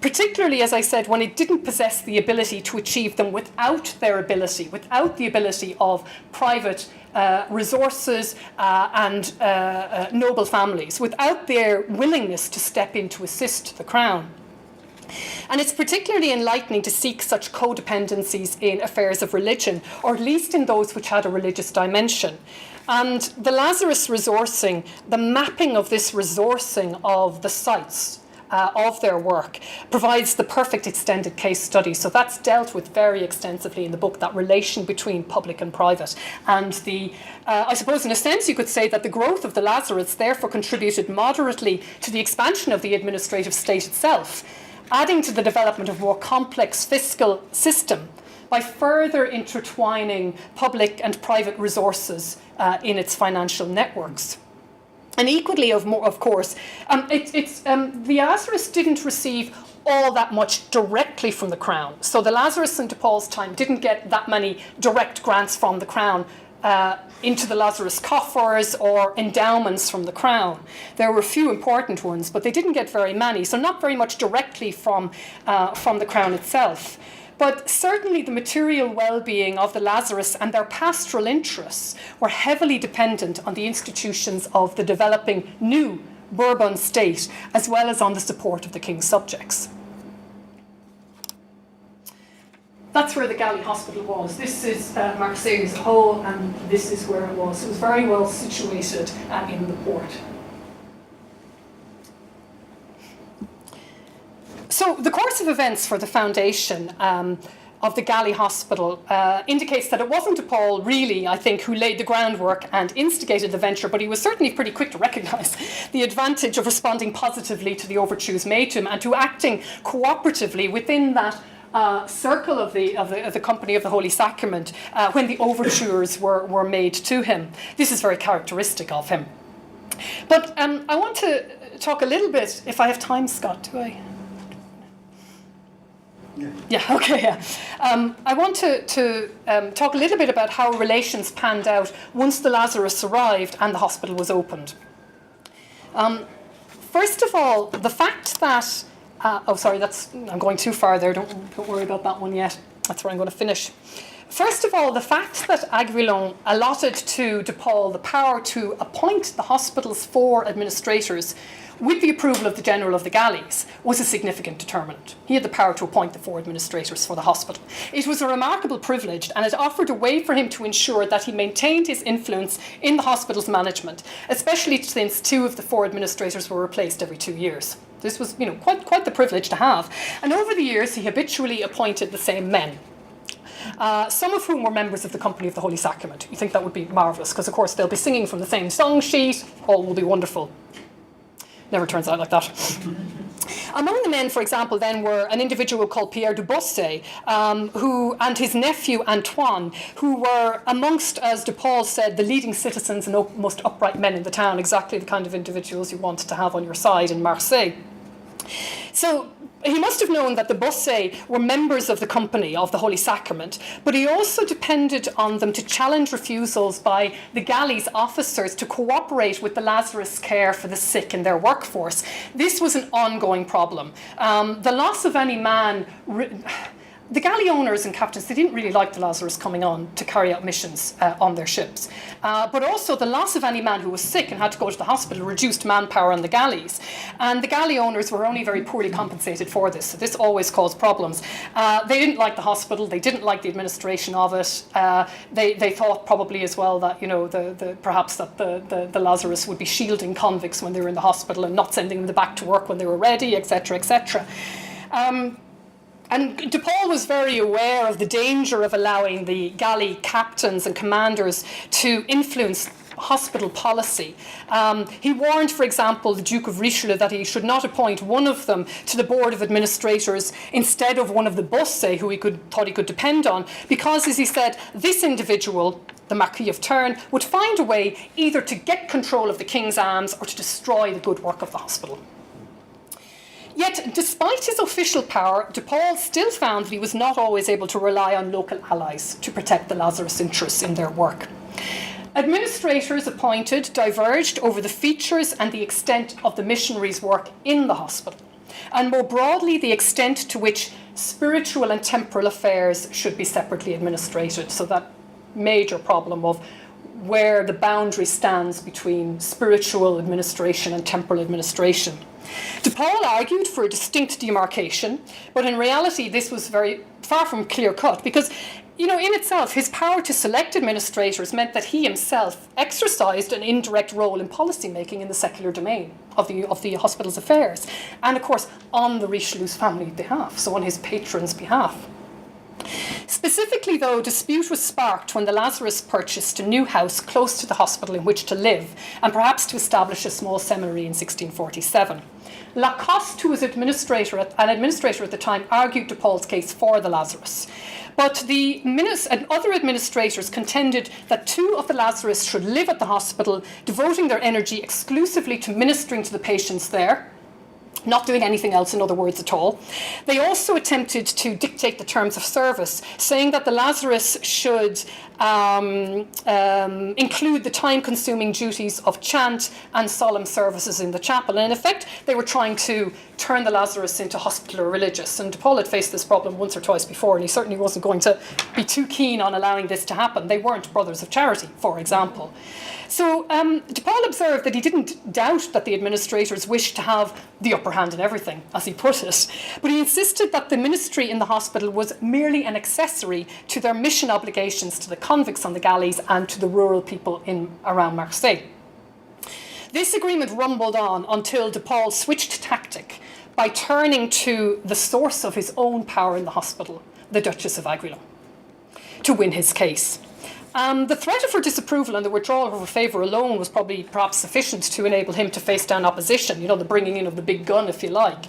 Particularly, as I said, when it didn't possess the ability to achieve them without the ability of private resources and noble families, without their willingness to step in to assist the Crown. And it's particularly enlightening to seek such codependencies in affairs of religion, or at least in those which had a religious dimension. And the Lazarist resourcing, the mapping of this resourcing of the sites of their work provides the perfect extended case study. So that's dealt with very extensively in the book, that relation between public and private. And I suppose in a sense you could say that the growth of the Lazarists therefore contributed moderately to the expansion of the administrative state itself, adding to the development of a more complex fiscal system by further intertwining public and private resources in its financial networks. And equally, of course, the Lazarists didn't receive all that much directly from the Crown. So the Lazarists in DePaul's time didn't get that many direct grants from the Crown into the Lazarist coffers or endowments from the Crown. There were a few important ones, but they didn't get very many, so not very much directly from the Crown itself. But certainly the material well-being of the Lazarists and their pastoral interests were heavily dependent on the institutions of the developing new Bourbon state, as well as on the support of the king's subjects. That's where the Galley Hospital was. This is Marseille as a whole, and this is where it was. It was very well situated in the port. So the course of events for the foundation of the Galley Hospital indicates that it wasn't DePaul really, I think, who laid the groundwork and instigated the venture, but he was certainly pretty quick to recognise the advantage of responding positively to the overtures made to him and to acting cooperatively within that circle of the Company of the Holy Sacrament when the overtures were made to him. This is very characteristic of him. But I want to talk a little bit, if I have time, Scott, do I? Yeah, okay, yeah. I want to talk a little bit about how relations panned out once the Lazarists arrived and the hospital was opened. First of all, the fact that... I'm going too far there, don't worry about that one yet. That's where I'm going to finish. First of all, the fact that Aiguillon allotted to DePaul the power to appoint the hospital's 4 administrators with the approval of the General of the Galleys was a significant determinant. He had the power to appoint the 4 administrators for the hospital. It was a remarkable privilege, and it offered a way for him to ensure that he maintained his influence in the hospital's management, especially since 2 of the 4 administrators were replaced every 2 years. This was, quite the privilege to have. And over the years, he habitually appointed the same men. Some of whom were members of the Company of the Holy Sacrament. You think that would be marvellous, because of course they'll be singing from the same song sheet, all will be wonderful. Never turns out like that. Among the men, for example, then were an individual called Pierre de Bossé, who and his nephew Antoine, who were amongst, as DePaul said, the leading citizens and most upright men in the town, exactly the kind of individuals you wanted to have on your side in Marseille. So he must have known that the Bossé were members of the Company of the Holy Sacrament, but he also depended on them to challenge refusals by the Galleys officers to cooperate with the Lazarist care for the sick in their workforce. This was an ongoing problem. The loss of any man... The galley owners and captains, they didn't really like the Lazarists coming on to carry out missions on their ships. But also the loss of any man who was sick and had to go to the hospital reduced manpower on the galleys. And the galley owners were only very poorly compensated for this. So this always caused problems. They didn't like the hospital. They didn't like the administration of it. They thought probably as well that, perhaps that the Lazarists would be shielding convicts when they were in the hospital and not sending them back to work when they were ready, etc., etc. And DePaul was very aware of the danger of allowing the galley captains and commanders to influence hospital policy. He warned, for example, the Duke of Richelieu that he should not appoint one of them to the board of administrators instead of one of the Bossé who thought he could depend on, because, as he said, this individual, the Marquis of Turn, would find a way either to get control of the King's arms or to destroy the good work of the hospital. Yet, despite his official power, DePaul still found that he was not always able to rely on local allies to protect the Lazarist interests in their work. Administrators appointed diverged over the features and the extent of the missionaries' work in the hospital, and more broadly, the extent to which spiritual and temporal affairs should be separately administrated. So that major problem of where the boundary stands between spiritual administration and temporal administration. DePaul argued for a distinct demarcation, but in reality this was very far from clear-cut, because in itself, his power to select administrators meant that he himself exercised an indirect role in policy making in the secular domain of the hospital's affairs, and of course on the Richelieu's family behalf, so on his patron's behalf. Specifically, though, dispute was sparked when the Lazarists purchased a new house close to the hospital in which to live, and perhaps to establish a small seminary in 1647. Lacoste, who was an administrator at the time, argued DePaul's case for the Lazarists. But other administrators contended that 2 of the Lazarists should live at the hospital, devoting their energy exclusively to ministering to the patients there, not doing anything else, in other words, at all. They also attempted to dictate the terms of service, saying that the Lazarists should include the time-consuming duties of chant and solemn services in the chapel. And in effect, they were trying to turn the Lazarists into hospitaller religious. And DePaul had faced this problem once or twice before, and he certainly wasn't going to be too keen on allowing this to happen. They weren't brothers of charity, for example. So DePaul observed that he didn't doubt that the administrators wished to have the upper hand in everything, as he put it, but he insisted that the ministry in the hospital was merely an accessory to their mission obligations to the convicts on the galleys and to the rural people around Marseille. This agreement rumbled on until DePaul switched tactic by turning to the source of his own power in the hospital, the Duchess of Aiguillon, to win his case. The threat of her disapproval and the withdrawal of her favour alone was perhaps sufficient to enable him to face down opposition, the bringing in of the big gun, if you like.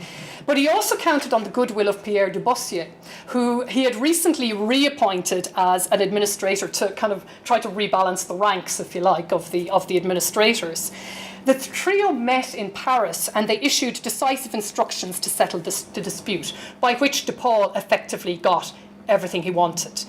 But he also counted on the goodwill of Pierre de Bossier, who he had recently reappointed as an administrator to kind of try to rebalance the ranks, if you like, of the administrators. The trio met in Paris and they issued decisive instructions to settle the dispute, by which DePaul effectively got everything he wanted.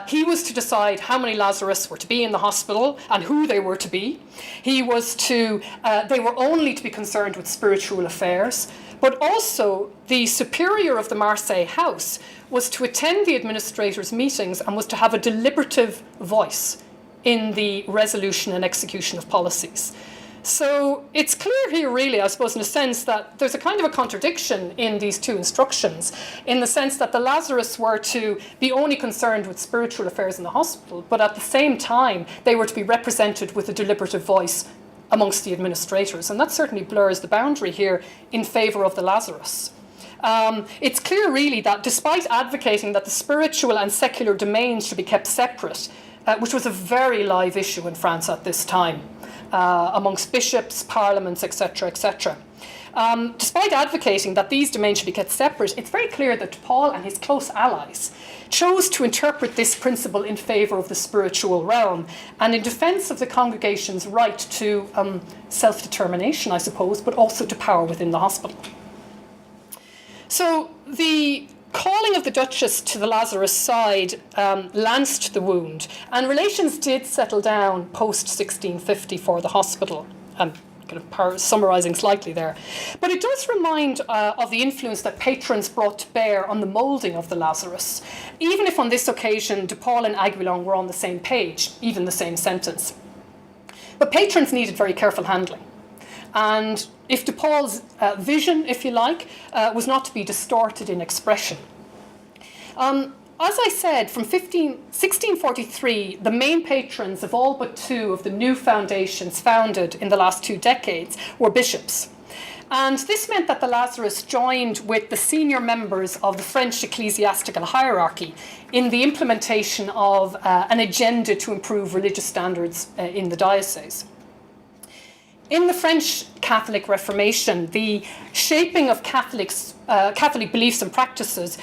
He was to decide how many Lazarists were to be in the hospital and who they were to be. They were only to be concerned with spiritual affairs, but also the superior of the Marseille house was to attend the administrators' meetings and was to have a deliberative voice in the resolution and execution of policies. So it's clear here, really, I suppose, in a sense, that there's a kind of a contradiction in these 2 instructions, in the sense that the Lazarists were to be only concerned with spiritual affairs in the hospital, but at the same time, they were to be represented with a deliberative voice amongst the administrators. And that certainly blurs the boundary here in favour of the Lazarists. It's clear, really, that despite advocating that the spiritual and secular domains should be kept separate, which was a very live issue in France at this time, amongst bishops, parliaments, etc., etc. Despite advocating that these domains should be kept separate, it's very clear that Paul and his close allies chose to interpret this principle in favour of the spiritual realm and in defence of the congregation's right to self-determination, I suppose, but also to power within the hospital. So the calling of the Duchess to the Lazarist side lanced the wound, and relations did settle down post-1650 for the hospital. I'm kind of summarising slightly there. But it does remind of the influence that patrons brought to bear on the moulding of the Lazarists, even if on this occasion DePaul and Aiguillon were on the same page, even the same sentence. But patrons needed very careful handling. And if DePaul's vision, if you like, was not to be distorted in expression. As I said, from 1643, the main patrons of all but 2 of the new foundations founded in the last 2 decades were bishops. And this meant that the Lazarists joined with the senior members of the French ecclesiastical hierarchy in the implementation of an agenda to improve religious standards in the diocese. In the French Catholic Reformation, the shaping of Catholic beliefs and practices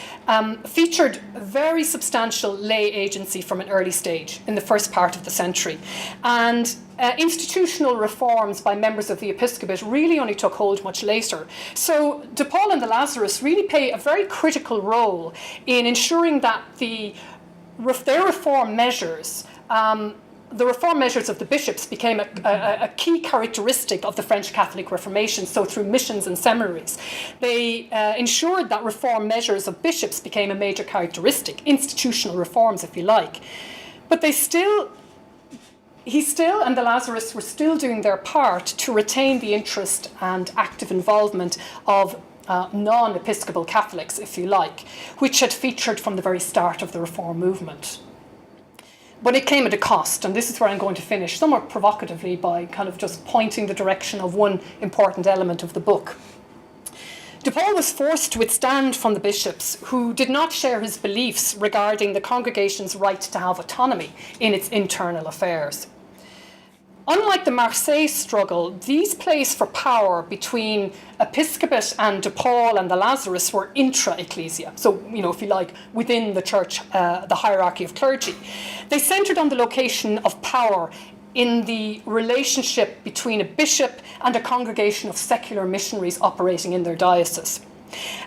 featured very substantial lay agency from an early stage in the first part of the century. And institutional reforms by members of the episcopate really only took hold much later. So DePaul and the Lazarists really play a very critical role in ensuring that their reform measures the reform measures of the bishops became a key characteristic of the French Catholic Reformation, so through missions and seminaries. They ensured that reform measures of bishops became a major characteristic, institutional reforms, if you like. But he still and the Lazarists were still doing their part to retain the interest and active involvement of non-Episcopal Catholics, if you like, which had featured from the very start of the Reform movement. But it came at a cost, and this is where I'm going to finish, somewhat provocatively, by kind of just pointing the direction of one important element of the book. DePaul was forced to withstand from the bishops who did not share his beliefs regarding the congregation's right to have autonomy in its internal affairs. Unlike the Marseille struggle, these plays for power between episcopate and DePaul and the Lazarists were intra-ecclesia. So, if you like, within the church, the hierarchy of clergy. They centred on the location of power in the relationship between a bishop and a congregation of secular missionaries operating in their diocese.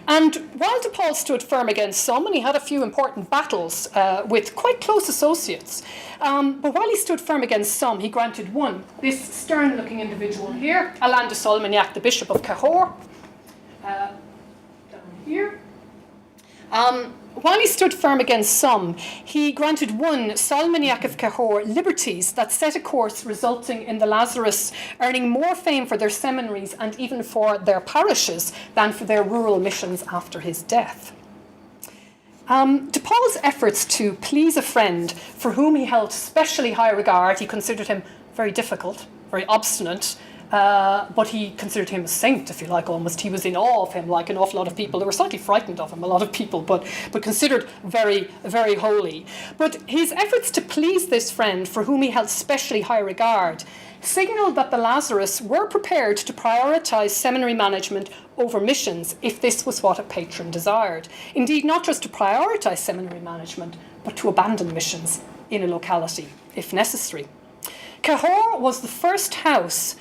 And while DePaul stood firm against some, and he had a few important battles with quite close associates, but while he stood firm against some, he granted one, this stern-looking individual here, Alain de Solmagnac, the Bishop of Cahors, down here. While he stood firm against some, he granted one, Solmagnac of Cahors, liberties that set a course resulting in the Lazarists earning more fame for their seminaries and even for their parishes than for their rural missions after his death. DePaul's efforts to please a friend for whom he held specially high regard, he considered him very difficult, very obstinate, but he considered him a saint, if you like, almost. He was in awe of him, like an awful lot of people. They were slightly frightened of him, a lot of people, but considered very, very holy. But his efforts to please this friend, for whom he held specially high regard, signalled that the Lazarists were prepared to prioritise seminary management over missions if this was what a patron desired. Indeed, not just to prioritise seminary management, but to abandon missions in a locality, if necessary. Cahors was the first house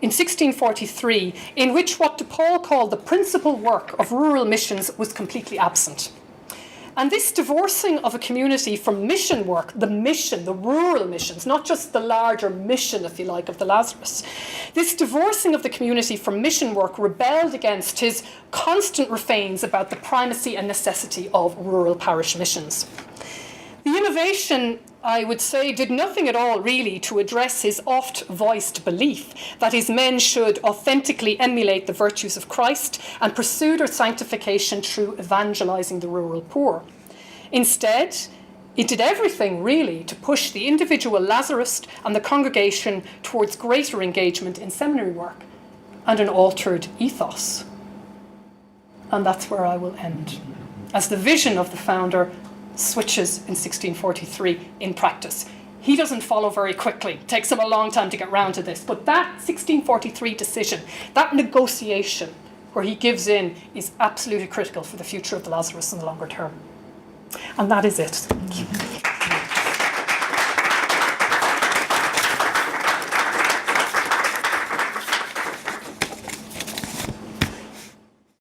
in 1643, in which what DePaul called the principal work of rural missions was completely absent. And this divorcing of a community from mission work, the rural missions, not just the larger mission, if you like, of the Lazarists, this divorcing of the community from mission work rebelled against his constant refrains about the primacy and necessity of rural parish missions. The innovation, I would say, did nothing at all really to address his oft-voiced belief that his men should authentically emulate the virtues of Christ and pursue their sanctification through evangelizing the rural poor. Instead, it did everything really to push the individual Lazarist and the congregation towards greater engagement in seminary work and an altered ethos. And that's where I will end, as the vision of the founder switches in 1643 in practice. He doesn't follow very quickly. It takes him a long time to get round to this. But that 1643 decision, that negotiation where he gives in, is absolutely critical for the future of the Lazarists in the longer term. And that is it. Thank you.